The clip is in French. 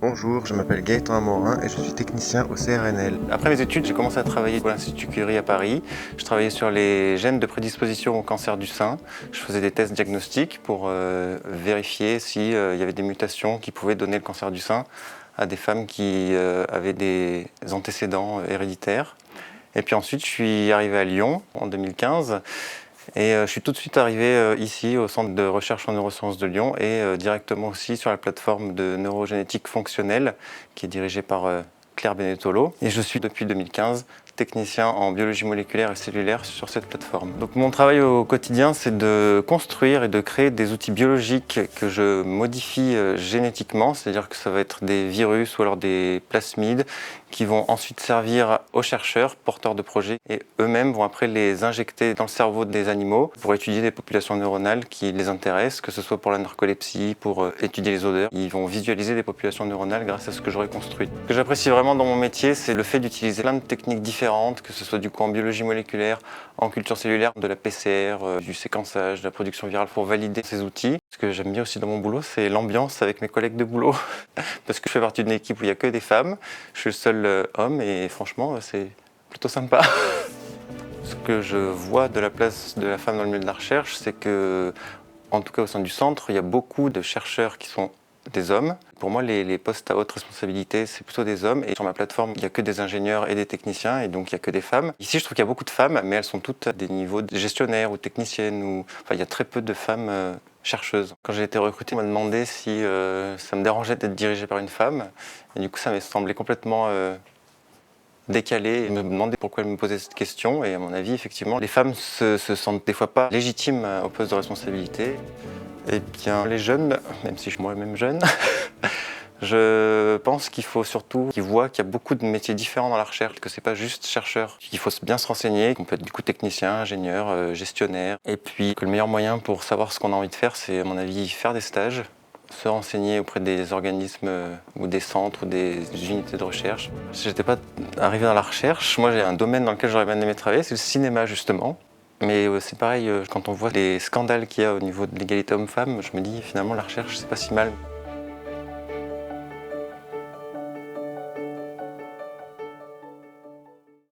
Bonjour, je m'appelle Gaëtan Amorin et je suis technicien au CRNL. Après mes études, j'ai commencé à travailler pour l'Institut Curie à Paris. Je travaillais sur les gènes de prédisposition au cancer du sein. Je faisais des tests diagnostiques pour vérifier s'il y avait des mutations qui pouvaient donner le cancer du sein à des femmes qui avaient des antécédents héréditaires. Et puis ensuite, je suis arrivé à Lyon en 2015. Et je suis tout de suite arrivé ici au Centre de recherche en neurosciences de Lyon et directement aussi sur la plateforme de neurogénétique fonctionnelle qui est dirigée par Claire Benetolo. Et je suis depuis 2015 technicien en biologie moléculaire et cellulaire sur cette plateforme. Donc mon travail au quotidien, c'est de construire et de créer des outils biologiques que je modifie génétiquement, c'est-à-dire que ça va être des virus ou alors des plasmides qui vont ensuite servir aux chercheurs, porteurs de projets, et eux-mêmes vont après les injecter dans le cerveau des animaux pour étudier des populations neuronales qui les intéressent, que ce soit pour la narcolepsie, pour étudier les odeurs. Ils vont visualiser des populations neuronales grâce à ce que j'aurai construit. Ce que j'apprécie vraiment dans mon métier, c'est le fait d'utiliser plein de techniques différentes, que ce soit du coup en biologie moléculaire, en culture cellulaire, de la PCR, du séquençage, de la production virale pour valider ces outils. Ce que j'aime bien aussi dans mon boulot, c'est l'ambiance avec mes collègues de boulot. Parce que je fais partie d'une équipe où il n'y a que des femmes. Je suis le seul homme et franchement, c'est plutôt sympa. Ce que je vois de la place de la femme dans le milieu de la recherche, c'est que, en tout cas au sein du centre, il y a beaucoup de chercheurs qui sont des hommes. Pour moi, les postes à haute responsabilité, c'est plutôt des hommes. Et sur ma plateforme, il n'y a que des ingénieurs et des techniciens, et donc il n'y a que des femmes. Ici, je trouve qu'il y a beaucoup de femmes, mais elles sont toutes à des niveaux de gestionnaires ou techniciennes. Enfin, il y a très peu de femmes chercheuses. Quand j'ai été recruté, on m'a demandé si ça me dérangeait d'être dirigé par une femme. Et du coup, ça m'est semblé complètement décalé. Et me demandait pourquoi elle me posait cette question. Et à mon avis, effectivement, les femmes se sentent des fois pas légitimes au poste de responsabilité. Eh bien, les jeunes, même si je suis moi-même jeune, je pense qu'il faut surtout qu'ils voient qu'il y a beaucoup de métiers différents dans la recherche, que c'est pas juste chercheur. Il faut bien se renseigner, qu'on peut être du coup technicien, ingénieur, gestionnaire. Et puis que le meilleur moyen pour savoir ce qu'on a envie de faire, c'est à mon avis faire des stages, se renseigner auprès des organismes ou des centres ou des unités de recherche. Si j'étais pas arrivé dans la recherche, moi j'ai un domaine dans lequel j'aurais bien aimé travailler, c'est le cinéma justement. Mais c'est pareil, quand on voit les scandales qu'il y a au niveau de l'égalité homme-femme, je me dis finalement la recherche c'est pas si mal.